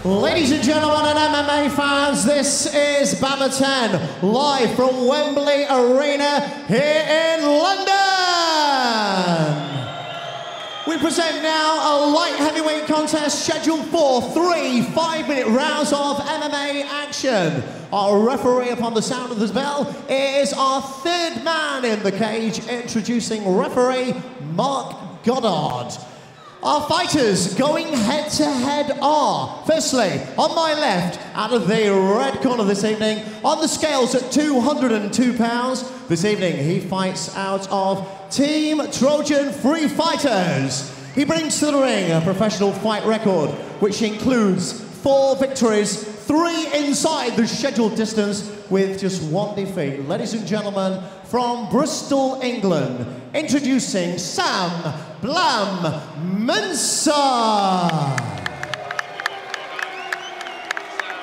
Ladies and gentlemen and MMA fans, this is BAMMA 10, live from Wembley Arena here in London. We present now a light heavyweight contest scheduled for 3 5-minute rounds of MMA action. Our referee upon the sound of this bell is our third man in the cage, introducing referee Mark Goddard. Our fighters going head-to-head are, firstly, on my left, out of the red corner this evening, on the scales at 202 pounds. This evening, he fights out of Team Trojan Free Fighters. He brings to the ring a professional fight record, which includes 4 victories, 3 inside the scheduled distance, with just 1 defeat. Ladies and gentlemen, from Bristol, England, introducing Sam Blam Mensah.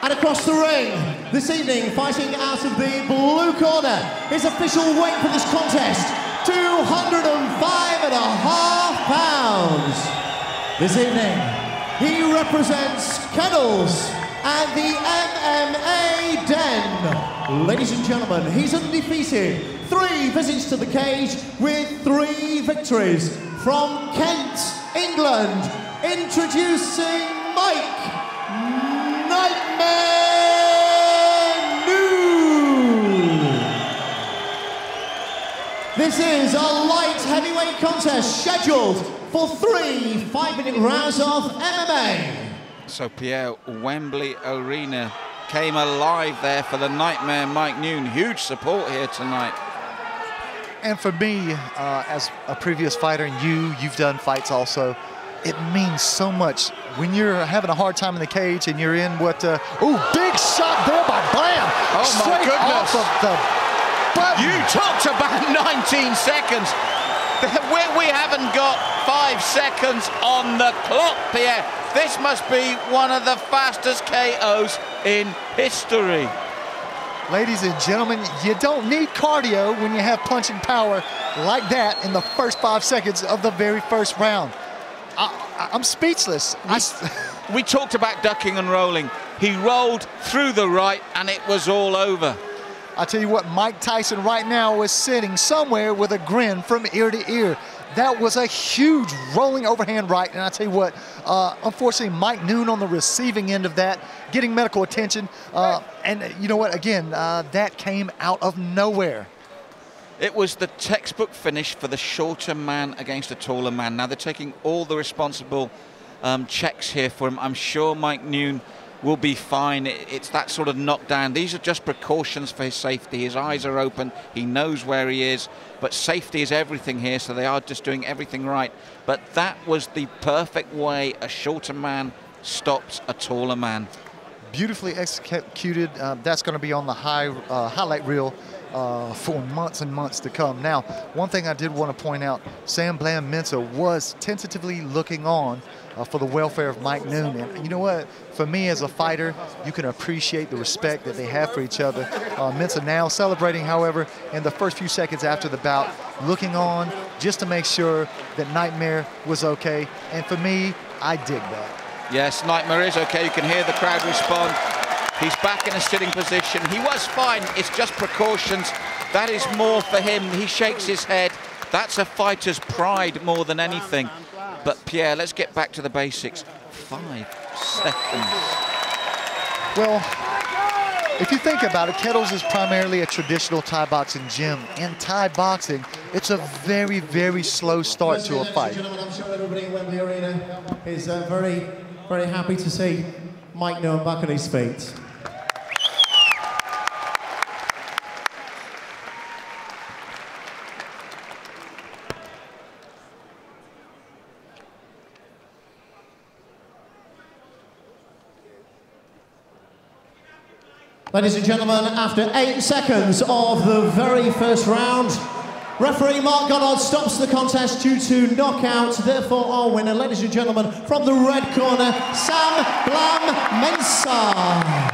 And across the ring, this evening, fighting out of the blue corner, his official weight for this contest, 205.5 pounds. This evening, he represents Kennels and the MMA Den. Ladies and gentlemen, he's undefeated. 3 visits to the cage with 3 victories. From Kent, England, introducing Mike Nightmare Neun. This is a light heavyweight contest scheduled for 3 5-minute rounds of MMA. So Pierre, Wembley Arena came alive there for the Nightmare Mike Neun. Huge support here tonight. And for me, as a previous fighter, and you've done fights also, it means so much when you're having a hard time in the cage and you're in what, ooh, big shot there by Blam. Oh my goodness. Off of the button. You talked about 19 seconds. We haven't got 5 seconds on the clock, Pierre. This must be one of the fastest KOs in history. Ladies and gentlemen, you don't need cardio when you have punching power like that in the first 5 seconds of the very first round. I'm speechless. We talked about ducking and rolling. He rolled through the right and it was all over. I tell you what, Mike Tyson right now is sitting somewhere with a grin from ear to ear. That was a huge rolling overhand right, and I tell you what, unfortunately, Mike Neun on the receiving end of that, getting medical attention, and you know what, again, that came out of nowhere. It was the textbook finish for the shorter man against a taller man. Now they're taking all the responsible checks here for him. I'm sure Mike Neun will be fine. It's that sort of knockdown. These are just precautions for his safety. His eyes are open. He knows where he is. But safety is everything here, so they are just doing everything right. But that was the perfect way a shorter man stops a taller man. Beautifully executed. That's going to be on the highlight reel for months and months to come. Now, one thing I did want to point out, Sam Blam Mensah was tentatively looking on for the welfare of Mike Neun. And you know what? For me as a fighter, you can appreciate the respect that they have for each other. Mensah now celebrating, however, in the first few seconds after the bout, looking on just to make sure that Nightmare was okay. And for me, I dig that. Yes, Nightmare is okay. You can hear the crowd respond. He's back in a sitting position. He was fine. It's just precautions. That is more for him. He shakes his head. That's a fighter's pride more than anything. But Pierre, let's get back to the basics. 5 seconds. Well, if you think about it, Kettles is primarily a traditional Thai boxing gym. In Thai boxing, it's a very, very slow start to a fight. I'm sure everybody in Wembley Arena is very, very happy to see Mike Neun back on his feet. Ladies and gentlemen, after 8 seconds of the very first round, referee Mark Goddard stops the contest due to knockout. Therefore, our winner, ladies and gentlemen, from the red corner, Sam Blam Mensah.